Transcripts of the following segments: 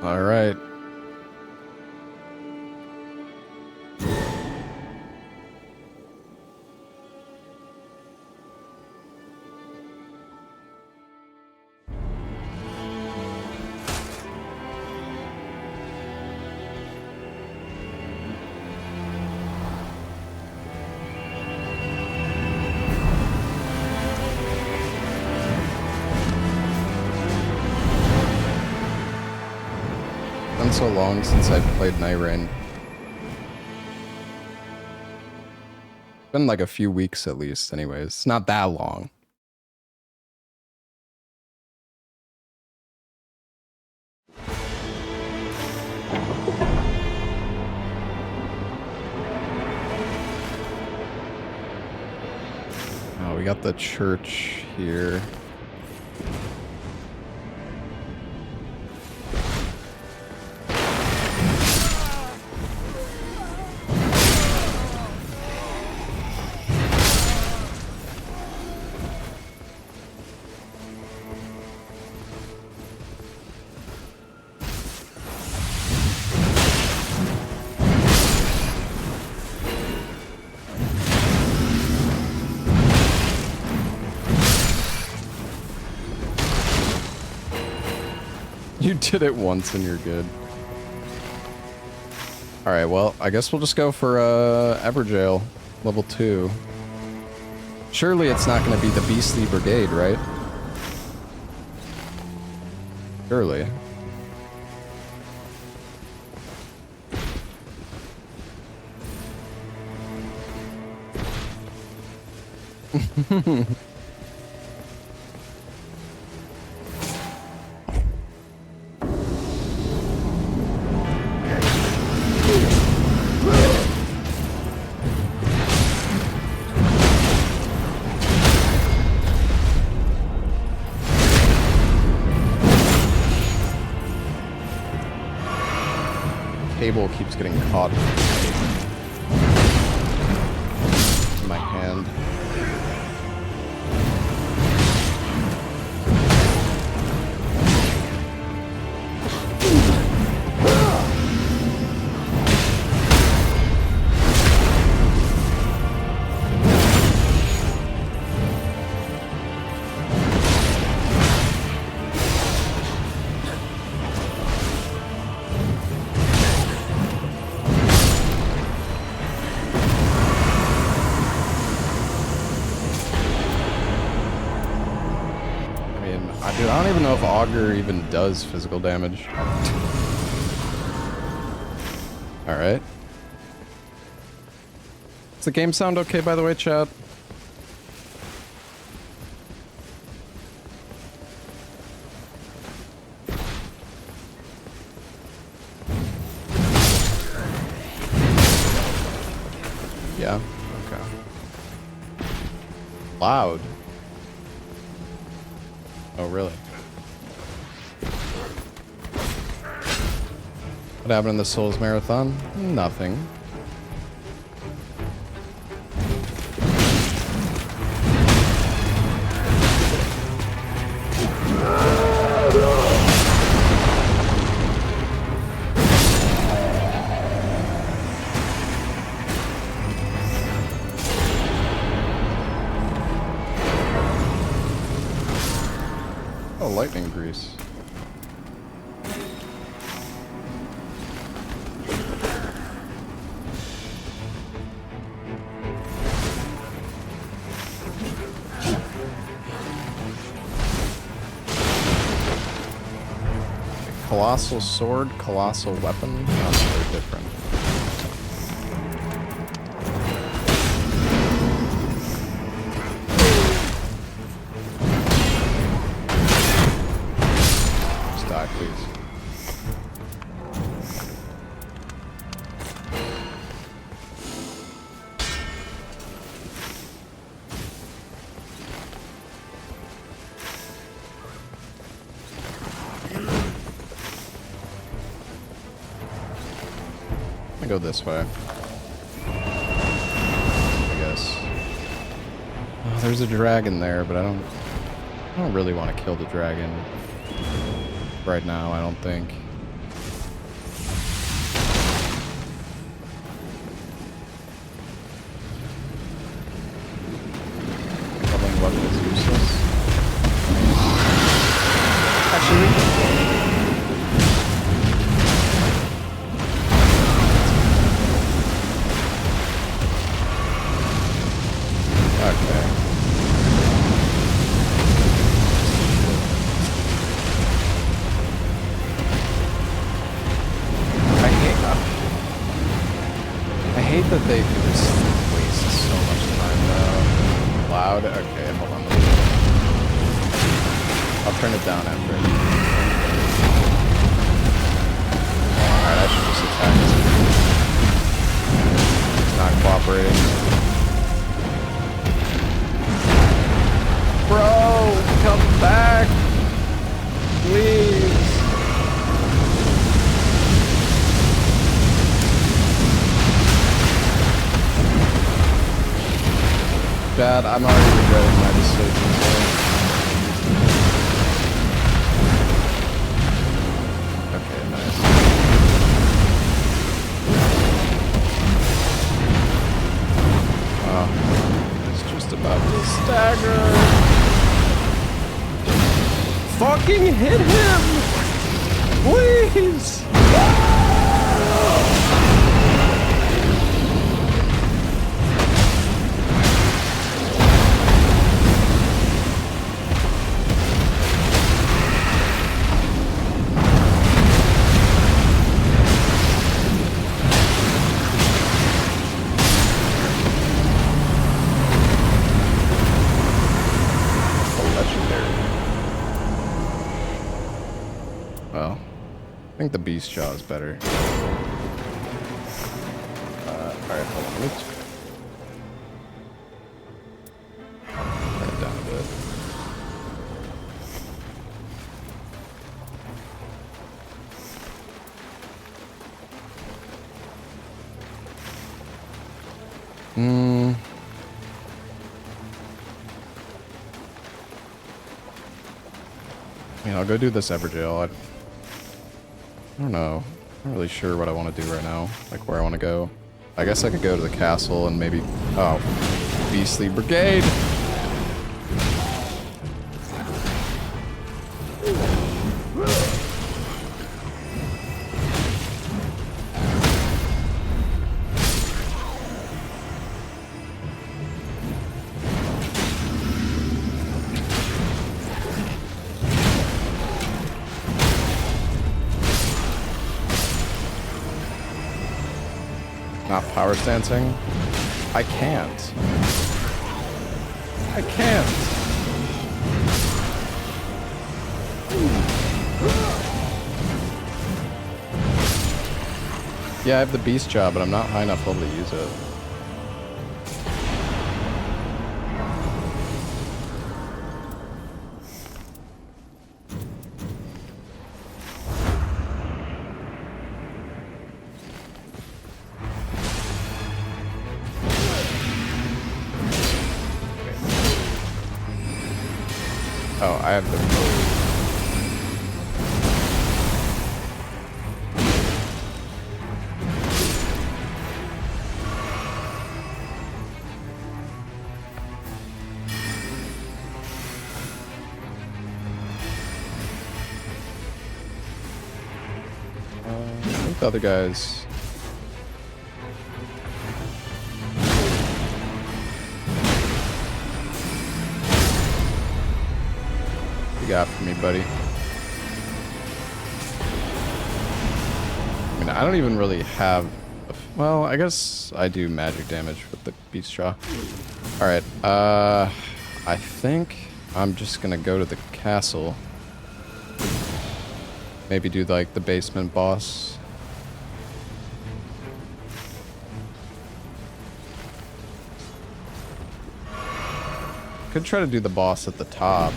All right. Been so long since I've played Nightreign. Been like a few weeks at least, anyways. It's not that long. Oh, we got the church here. You did it once and you're good. Alright, well, I guess we'll just go for Evergaol, level 2. Surely it's not going to be the Beastly Brigade, right? Surely. Cable keeps getting caught in my hand. Dude, I don't even know if Augur even does physical damage. Alright. Does the game sound okay, by the way, chat? Yeah? Okay. Loud. Oh, really? What happened in the Souls Marathon? Nothing. Oh, lightning grease. Colossal sword, colossal weapon. Not very different. Just die, please. Go this way, I guess. Oh, there's a dragon there, but I don't really want to kill the dragon right now, I don't think. actually. Okay. I hate that they just waste so much time though. Loud? Okay, hold on. I'll turn it down after. Alright, I should just attack this. It's not cooperating. Bro, come back! Please! Dad, I'm already regretting my decisions here. Okay, nice. Oh, it's just about to stagger. Fucking hit him! Please! I think the beast jaw is better. Alright, hold on. Turn it down a bit. I mean, I'll go do this Evergaol. I don't know. I'm not really sure what I want to do right now. Like, where I want to go. I guess I could go to the castle and maybe... Oh. Beastly Brigade! Not power stancing? I can't. I can't. Yeah, I have the beast jaw, but I'm not high enough level to use it. Oh, I have the... I think the other guys... You got for me, buddy? I mean, I don't even really have... Well, I guess I do magic damage with the beast jaw. Alright, I think I'm just gonna go to the castle. Maybe do, like, the basement boss. Could try to do the boss at the top.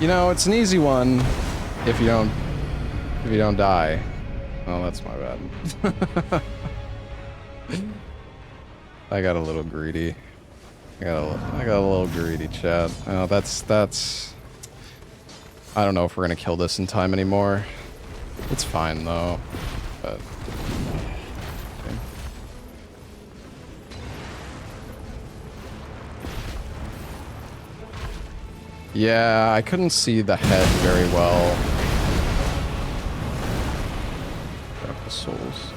You know, it's an easy one if you don't die. Oh, that's my bad. I got a little greedy. I got a little greedy, chat. Oh, that's. I don't know if we're gonna kill this in time anymore. It's fine though, but. Okay. Yeah, I couldn't see the head very well. Grab the souls.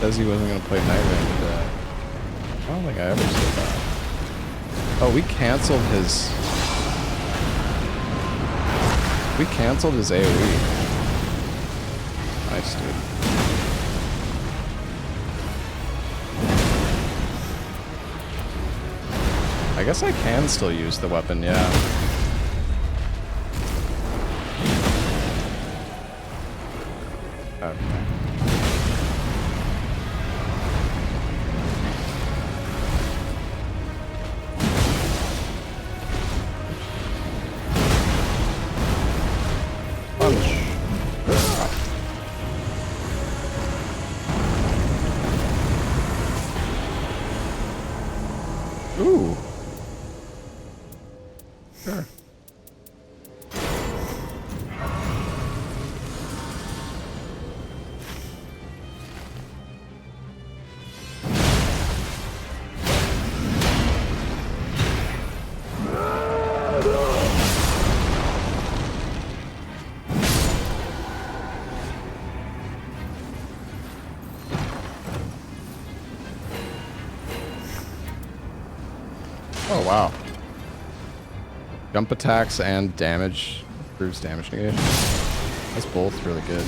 Says he wasn't gonna play Nightreign today. I don't think I ever said that. Oh, we canceled his. We canceled his AoE. Nice, dude. I guess I can still use the weapon, yeah. Okay. Ooh. Sure. Oh, wow. Jump attacks and damage. Improves damage negation. That's both really good.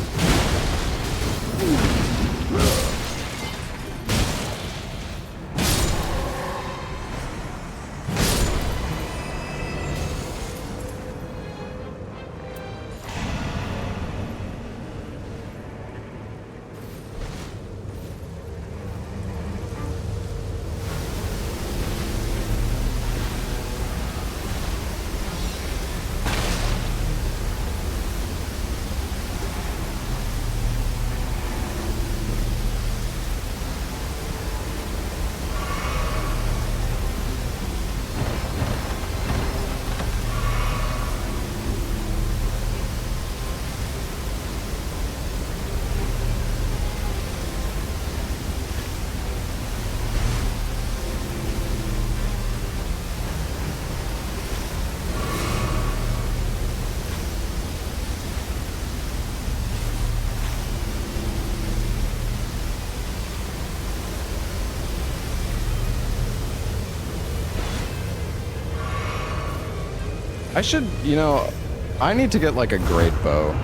I should, you know, I need to get like a great bow.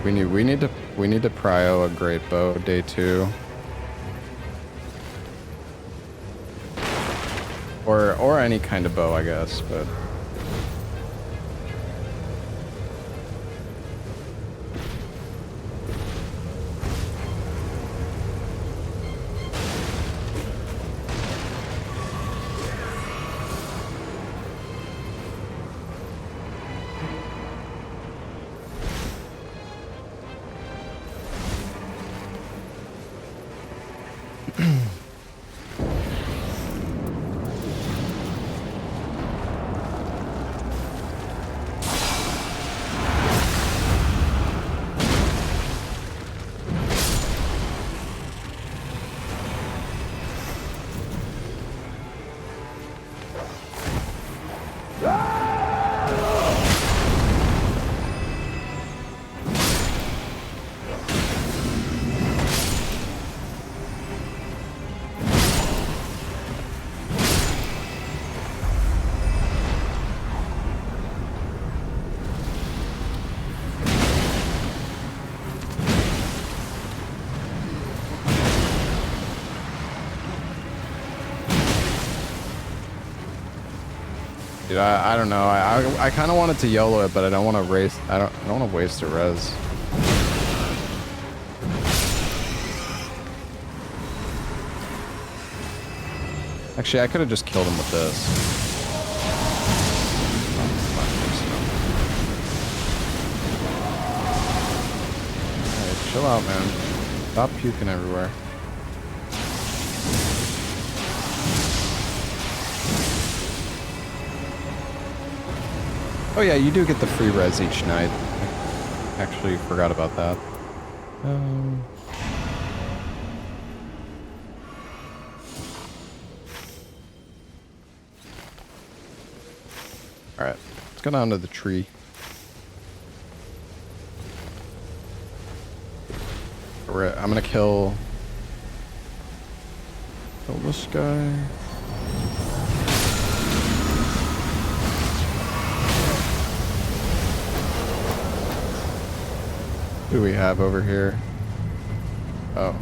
We need to prio a great bow day 2. Or any kind of bow, I guess, but Dude, I don't know. I kind of wanted to YOLO it, but I don't want to race. I don't want to waste a res. Actually, I could have just killed him with this. Alright, chill out, man. Stop puking everywhere. Oh yeah, you do get the free res each night. I actually forgot about that. Alright, let's go down to the tree. I'm gonna kill this guy. Who do we have over here? Oh.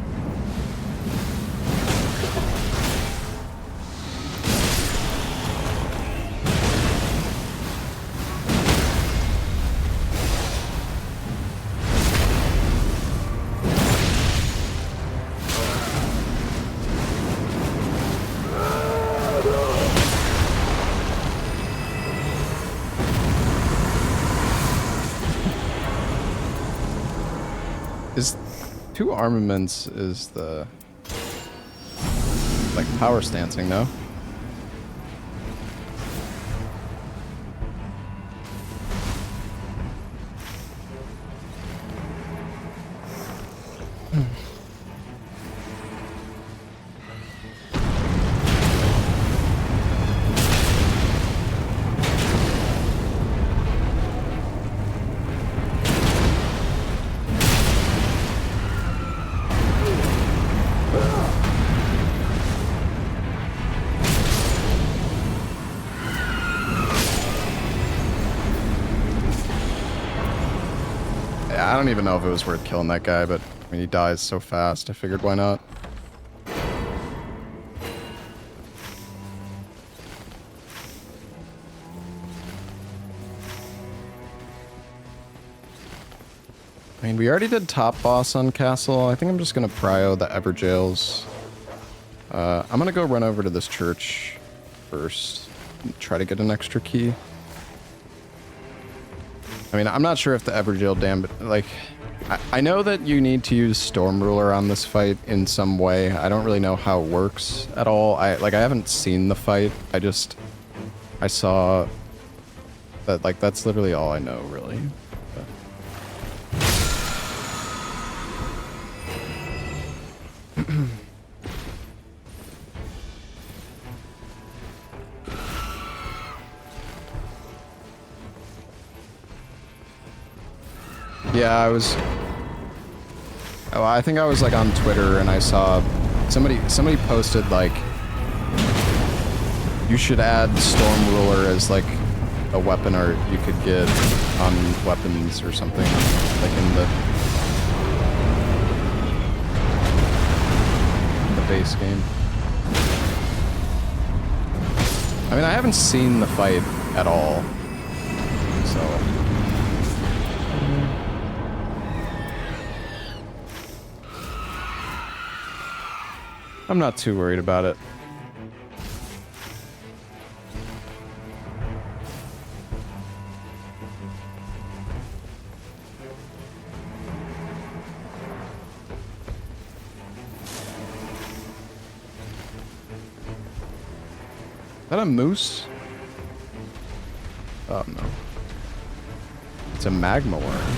Is 2 armaments is the like power stancing, no? I don't even know if it was worth killing that guy, but I mean, he dies so fast, I figured why not. I mean, we already did top boss on castle. I think I'm just gonna prio the Evergaols. I'm gonna go run over to this church first and try to get an extra key. I mean, I'm not sure if the Evergaol dam, but like, I know that you need to use Storm Ruler on this fight in some way. I don't really know how it works at all. I haven't seen the fight. I saw that, like, that's literally all I know, really. Yeah, I think I was like on Twitter and I saw somebody posted like you should add Storm Ruler as like a weapon art you could get on weapons or something like in the base game. I mean, I haven't seen the fight at all, so. I'm not too worried about it. Is that a moose? Oh no. It's a magma worm.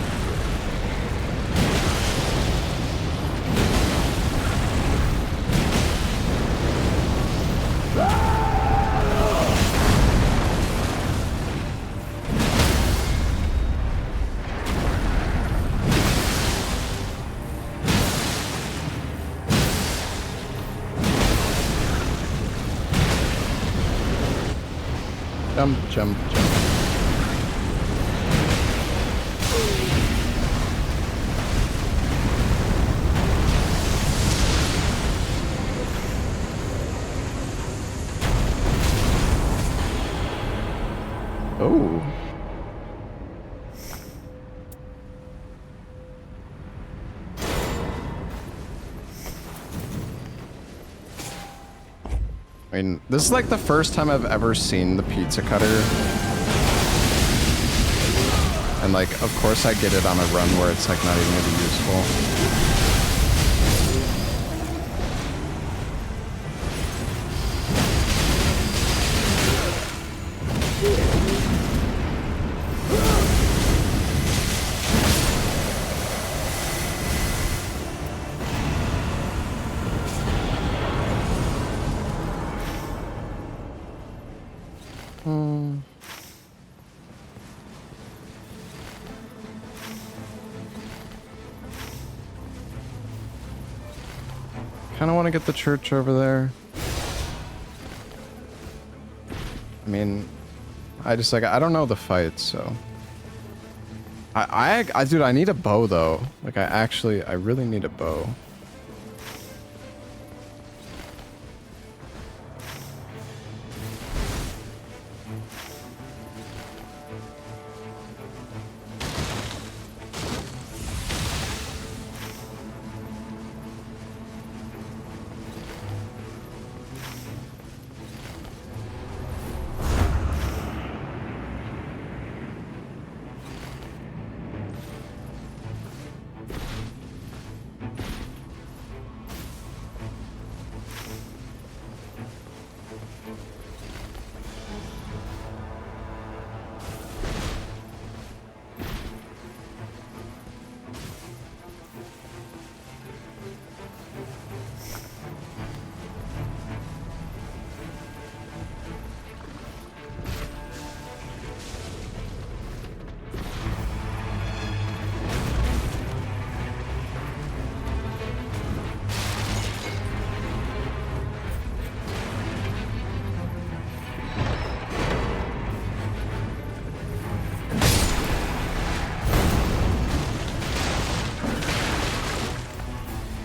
Jump, jump, jump. Oh. I mean, this is like the first time I've ever seen the pizza cutter. And like, of course I get it on a run where it's like not even gonna be useful. Kind of want to get the church over there. I mean, I just like, I don't know the fight, so. Dude, I need a bow though. Like I really need a bow.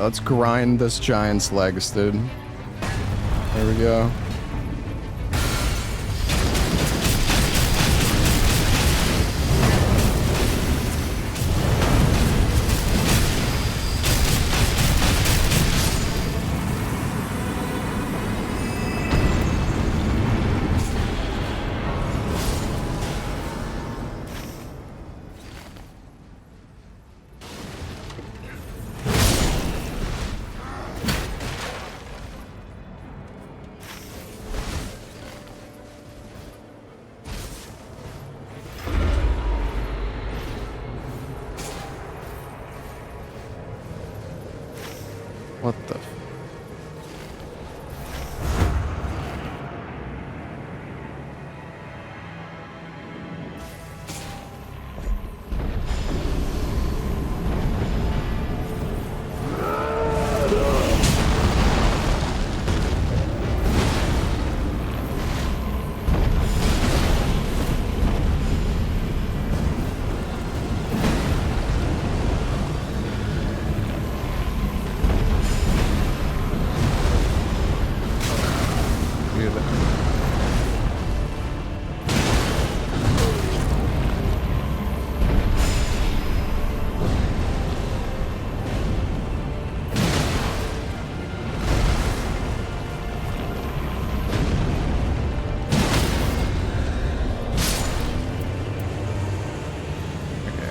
Let's grind this giant's legs, dude. There we go. What the f-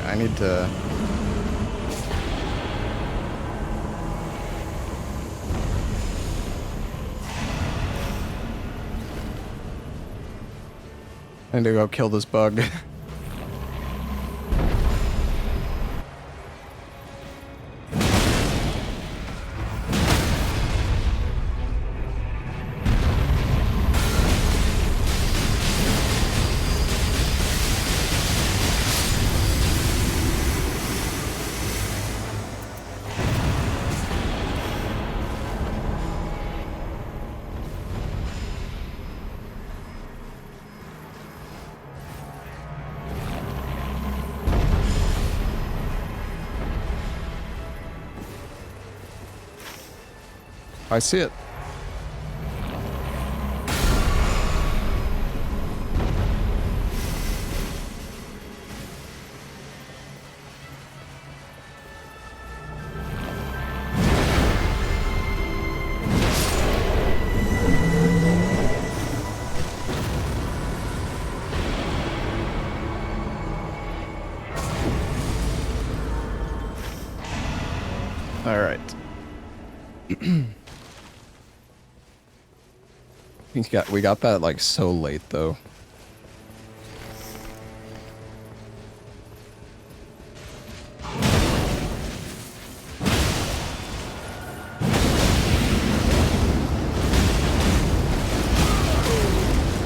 I need to... I need to go kill this bug. I see it. All right. We got that like so late though.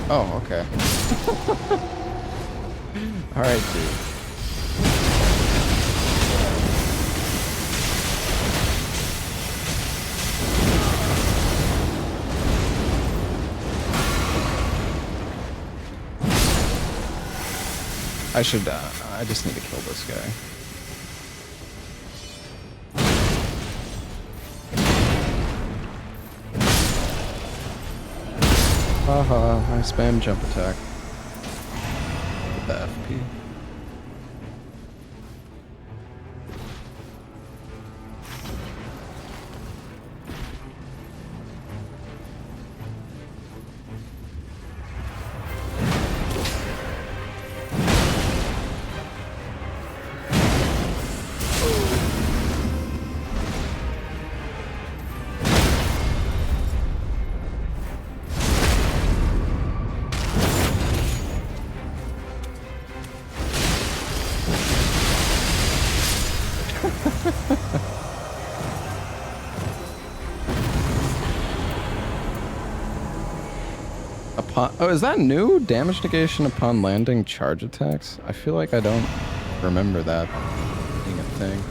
Oh, okay. All right, dude. I just need to kill this guy. Haha, I spam jump attack. With the FP. Oh, is that new? Damage negation upon landing charge attacks? I feel like I don't remember that being a thing.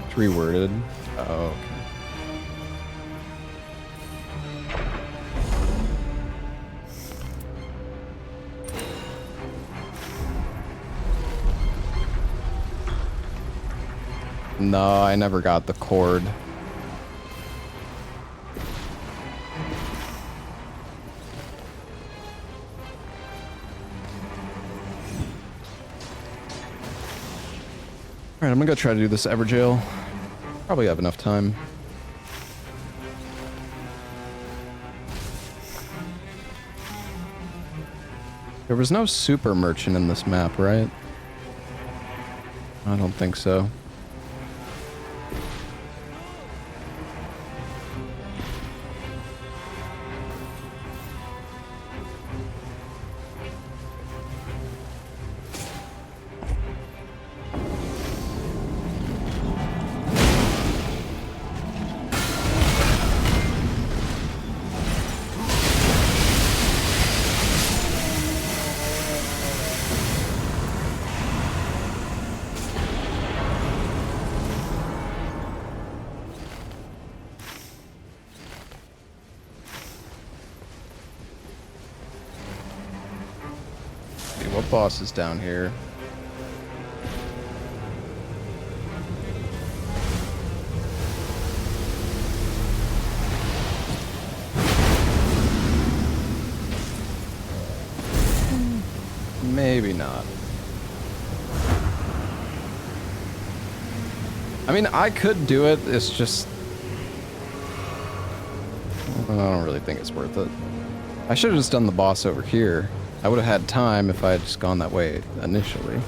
It's reworded. Oh, okay. No, I never got the cord. Alright, I'm gonna go try to do this Evergaol. Probably have enough time. There was no super merchant in this map, right? I don't think so. What boss is down here? Maybe not. I mean, I could do it, it's just... I don't really think it's worth it. I should have just done the boss over here. I would have had time if I had just gone that way initially.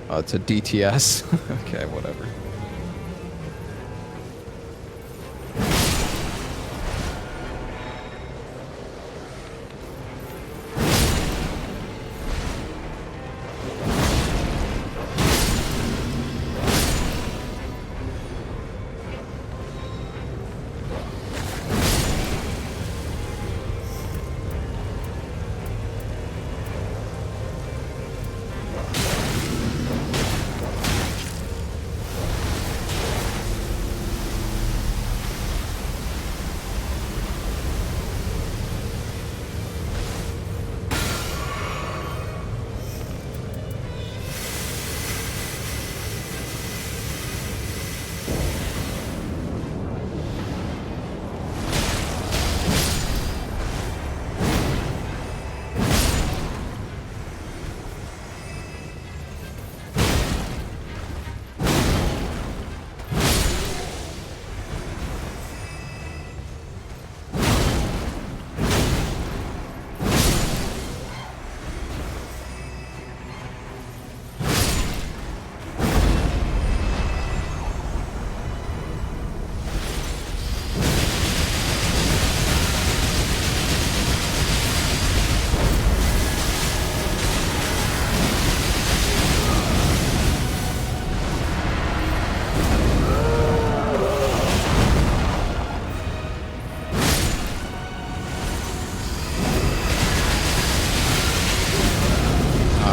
Oh, it's a DTS? Okay, whatever.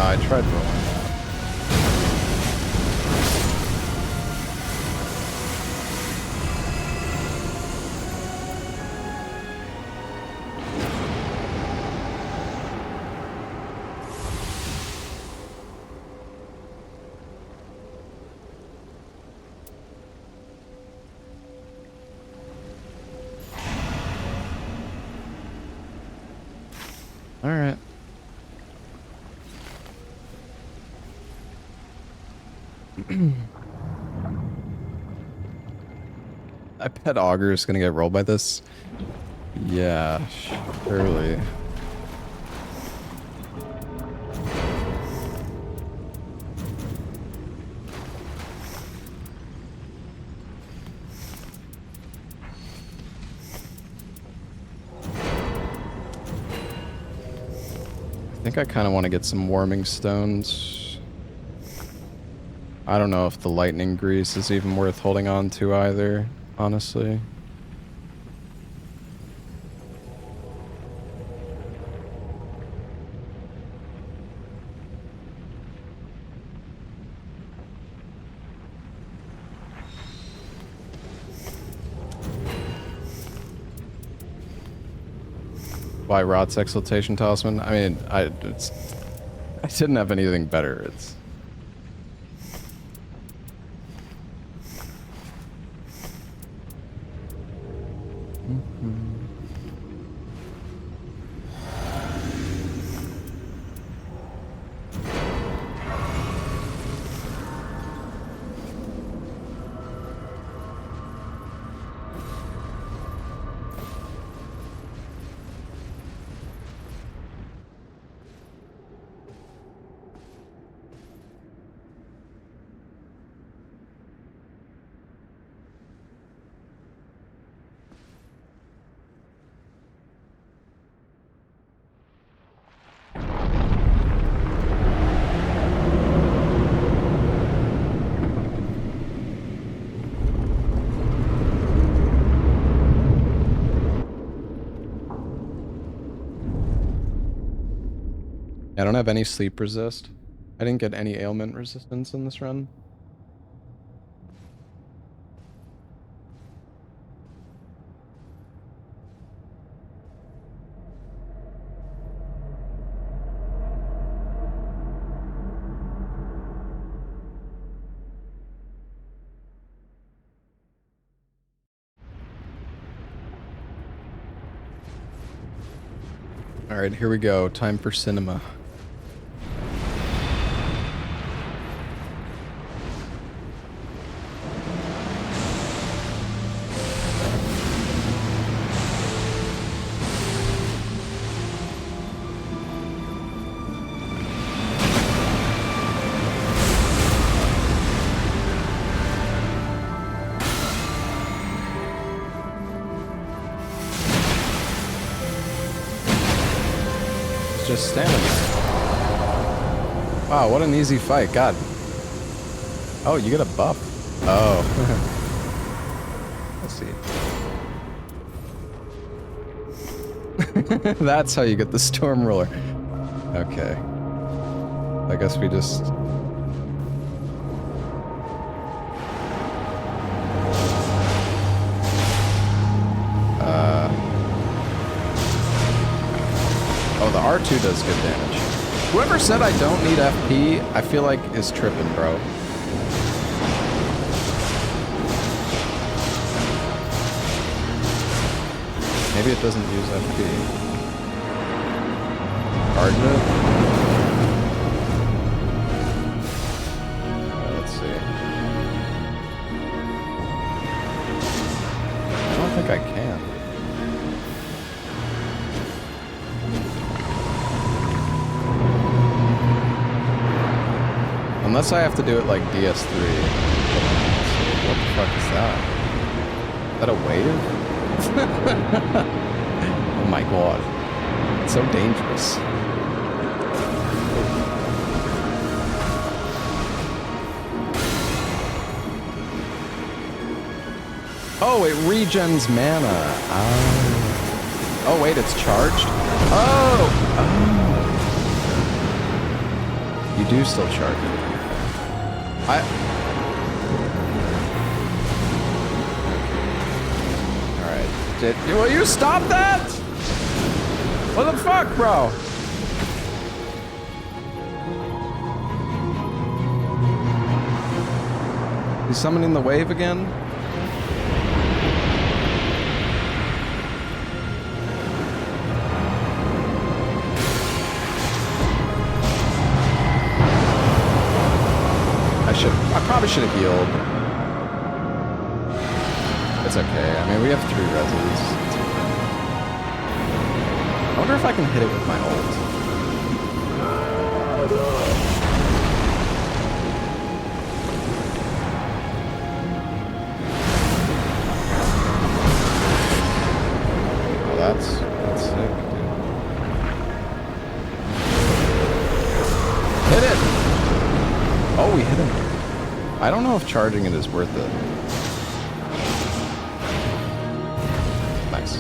I tried rolling that. All right. I bet Augur is gonna get rolled by this. Yeah, surely. I think I kind of want to get some warming stones. I don't know if the lightning grease is even worth holding on to either, honestly. Why Rot's Exaltation Talisman? I mean, I didn't have anything better. It's I don't have any sleep resist. I didn't get any ailment resistance in this run. All right, here we go. Time for cinema. Just standing there. Wow, what an easy fight. God. Oh, you get a buff. Oh. Let's see. That's how you get the Storm Roller. Okay. I guess we just... Oh, the R2 does good damage. Whoever said I don't need FP, I feel like is tripping, bro. Maybe it doesn't use FP. Garden it? Let's see. I don't think I can. Unless I have to do it like DS3. What the fuck is that? Is that a wave? Oh my god. It's so dangerous. Oh, it regens mana. Oh wait, it's charged? Oh! You do still charge it. Alright. Will you stop that? What the fuck, bro? He's summoning the wave again? I probably should have healed. It's okay. I mean, we have 3 reses. I wonder if I can hit it with my ult. Oh, that's sick, dude. Hit it! Oh, we hit him. I don't know if charging it is worth it. Nice.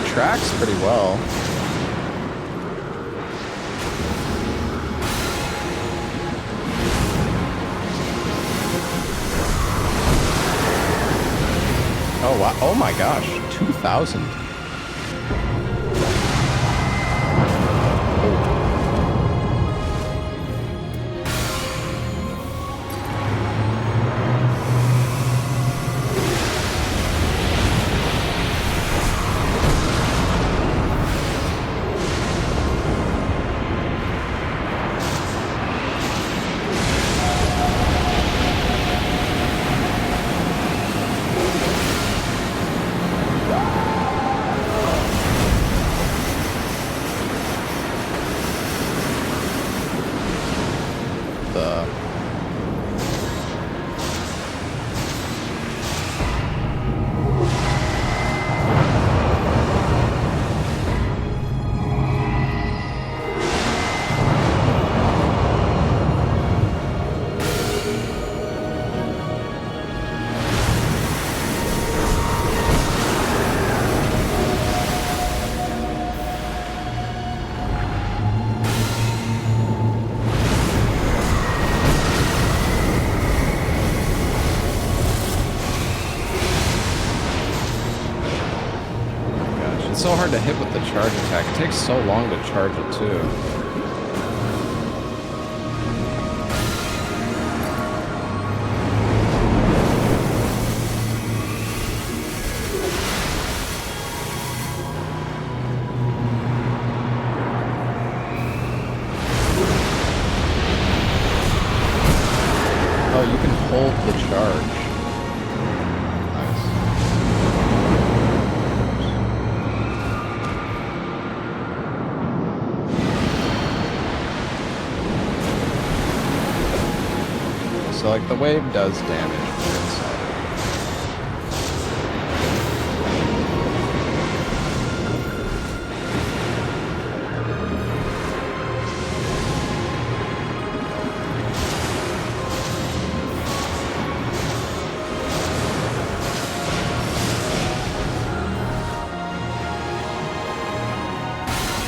Tracks pretty well. Oh wow! Oh my gosh! 2,000. It's so hard to hit with the charge attack. It takes so long to charge it too. Oh, you can hold the charge. So, like, the wave does damage from inside.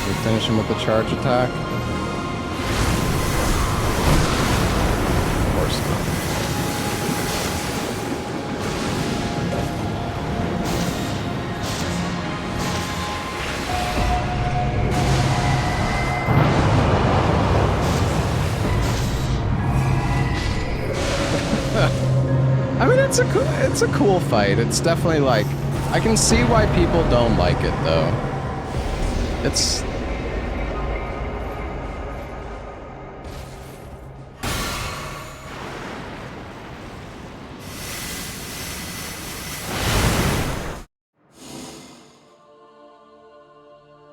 We finish him with the charge attack. Of course not. it's a cool fight. It's definitely like, I can see why people don't like it though. It's...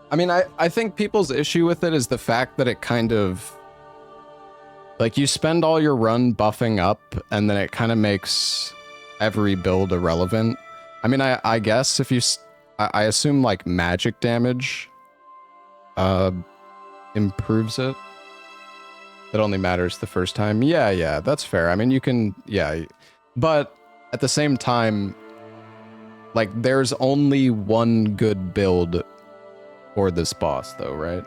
I mean, I think people's issue with it is the fact that it kind of... Like, you spend all your run buffing up, and then it kind of makes every build irrelevant. I mean, I guess if you... I assume, like, magic damage improves it. That only matters the first time. Yeah, that's fair. I mean, you can... Yeah. But, at the same time, like, there's only one good build for this boss, though, right?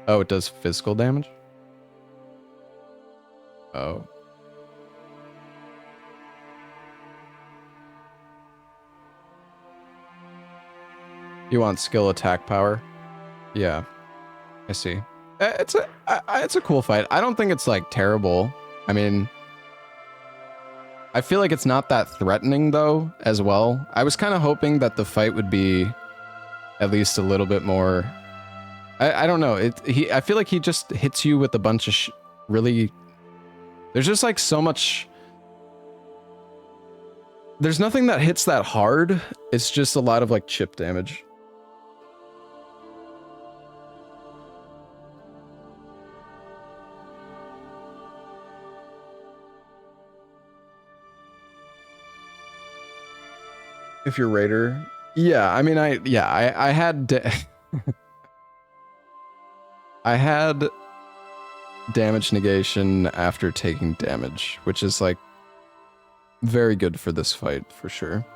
Oh, it does physical damage? Oh. You want skill attack power? Yeah, I see. It's a cool fight. I don't think it's like terrible. I mean, I feel like it's not that threatening though, as well. I was kind of hoping that the fight would be at least a little bit more. I don't know. I feel like he just hits you with a bunch of really. There's just like so much. There's nothing that hits that hard. It's just a lot of like chip damage. If you're Raider, yeah. I mean, I had I had damage negation after taking damage, which is like very good for this fight for sure.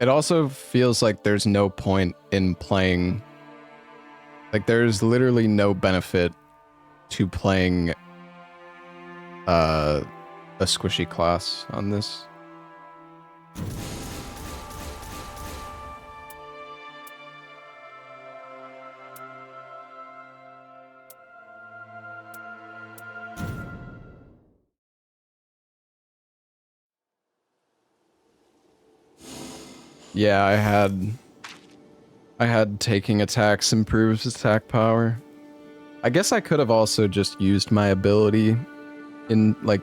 It also feels like there's no point in playing. Like, there's literally no benefit to playing a squishy class on this. Yeah, I had taking attacks improves attack power. I guess I could have also just used my ability in, like,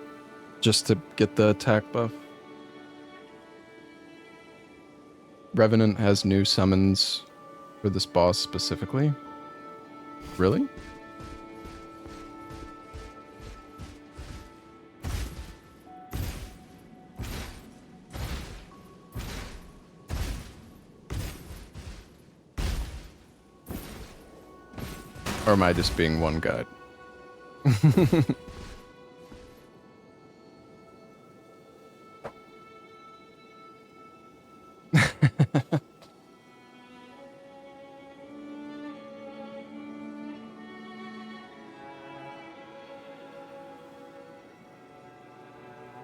just to get the attack buff. Revenant has new summons for this boss specifically. Really? Or am I just being one guy?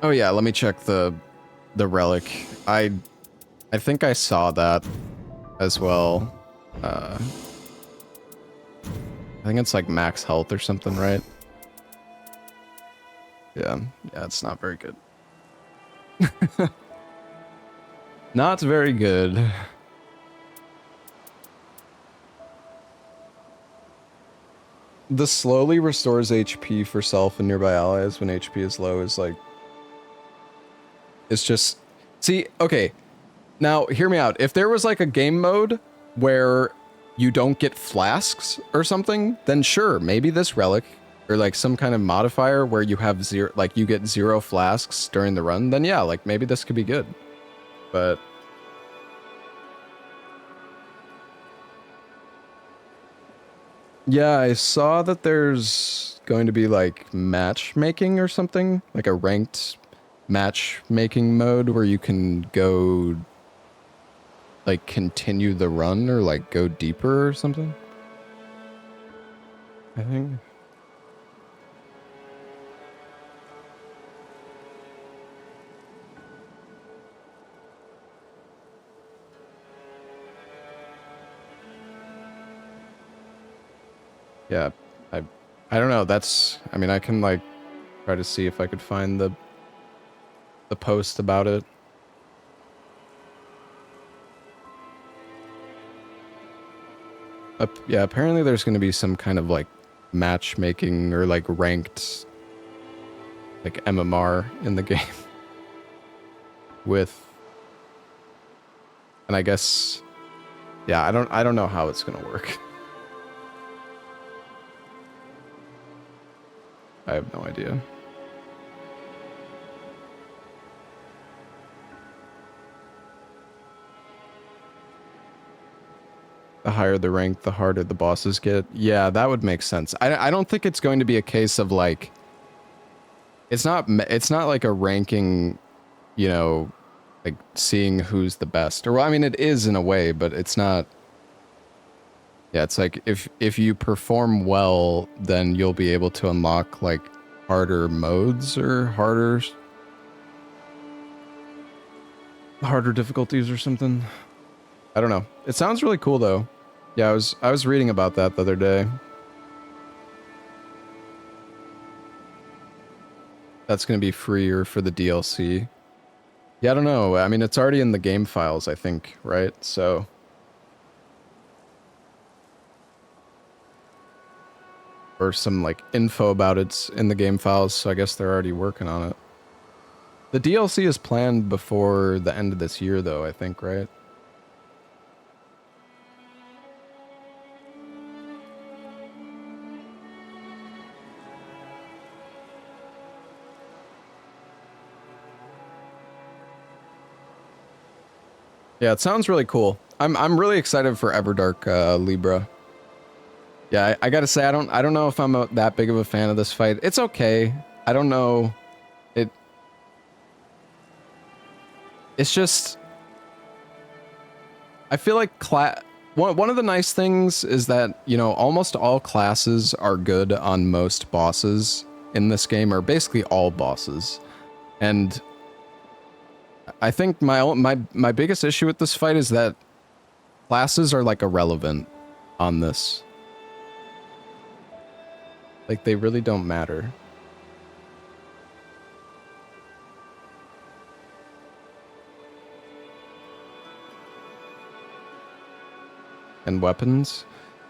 Oh yeah, let me check the relic. I think I saw that as well. I think it's like max health or something, right? Yeah, it's not very good. Not very good. The slowly restores HP for self and nearby allies when HP is low is like... It's just... See, okay. Now, hear me out. If there was like a game mode where you don't get flasks or something, then sure, maybe this relic, or like some kind of modifier where you have zero, like you get 0 flasks during the run, then yeah, like maybe this could be good. But... Yeah, I saw that there's going to be like matchmaking or something, like a ranked matchmaking mode where you can go like continue the run or like go deeper or something. I think. Yeah, I I don't know. That's I mean I can like try to see if I could find the post about it. Yeah, apparently there's going to be some kind of like matchmaking or like ranked like MMR in the game with, and I guess yeah, I don't know how it's going to work. I have no idea. The higher the rank, the harder the bosses get. Yeah, that would make sense. I don't think it's going to be a case of like it's not like a ranking, you know, like seeing who's the best. Or well, I mean it is in a way, but it's not. Yeah, it's like if you perform well, then you'll be able to unlock like harder modes or harder difficulties or something. I don't know. It sounds really cool though. Yeah, I was reading about that the other day. That's going to be freer for the DLC. Yeah, I don't know. I mean, it's already in the game files, I think, right? So or some like info about it's in the game files, so I guess they're already working on it. The DLC is planned before the end of this year though, I think, right? Yeah, it sounds really cool. I'm really excited for Everdark Libra. Yeah, I gotta say I don't know if I'm that big of a fan of this fight. It's okay. I don't know. It it's just I feel like one of the nice things is that, you know, almost all classes are good on most bosses in this game, or basically all bosses. And I think my biggest issue with this fight is that classes are like irrelevant on this. Like they really don't matter. And weapons?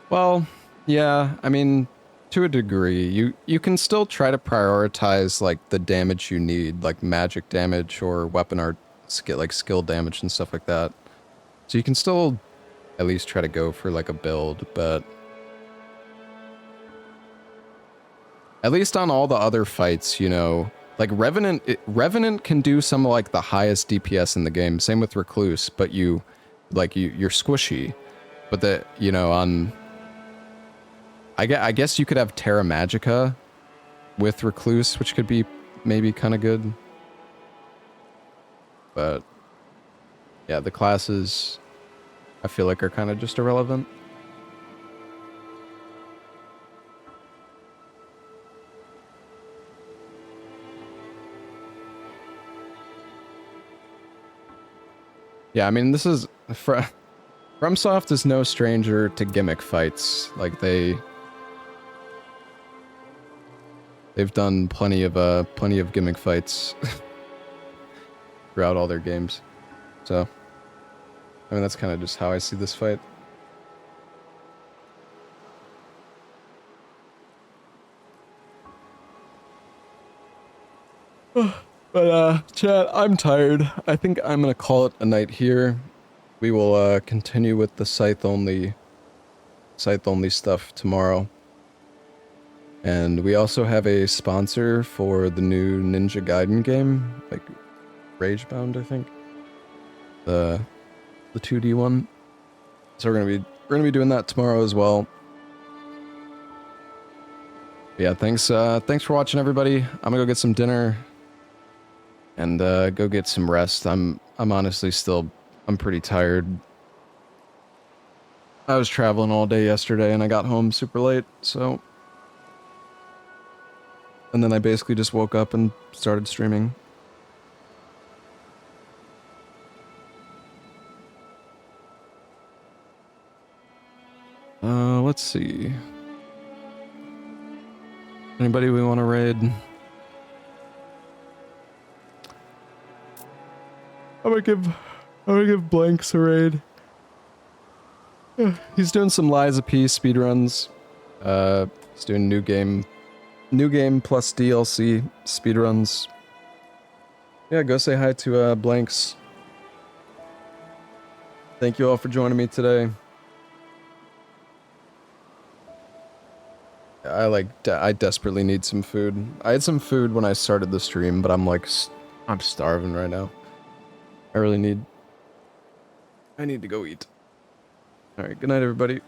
Well, yeah, I mean, to a degree, you can still try to prioritize like the damage you need, like magic damage or weapon art skill damage and stuff like that. So you can still at least try to go for like a build, but at least on all the other fights, you know, like Revenant can do some of like the highest DPS in the game. Same with Recluse, but you're squishy. But the you know on I guess you could have Terra Magica with Recluse, which could be maybe kind of good. But yeah, the classes I feel like are kind of just irrelevant. Yeah, I mean this is FromSoft is no stranger to gimmick fights. Like they've done plenty of gimmick fights throughout all their games. So I mean that's kind of just how I see this fight. But chat, I'm tired. I think I'm gonna call it a night here. We will continue with the scythe only stuff tomorrow. And we also have a sponsor for the new Ninja Gaiden game, like Ragebound, I think. The 2D one. So we're gonna be doing that tomorrow as well. Yeah, thanks for watching everybody. I'm gonna go get some dinner and go get some rest. I'm honestly I'm pretty tired. I was traveling all day yesterday and I got home super late, so and then I basically just woke up and started streaming. Let's see. Anybody we want to raid? I'm gonna give Blanks a raid. He's doing some Lies of P speedruns. He's doing new game plus DLC speedruns. Yeah, go say hi to Blanks. Thank you all for joining me today. I desperately need some food. I had some food when I started the stream, but I'm like, I'm starving right now. I need to go eat. Alright, good night everybody.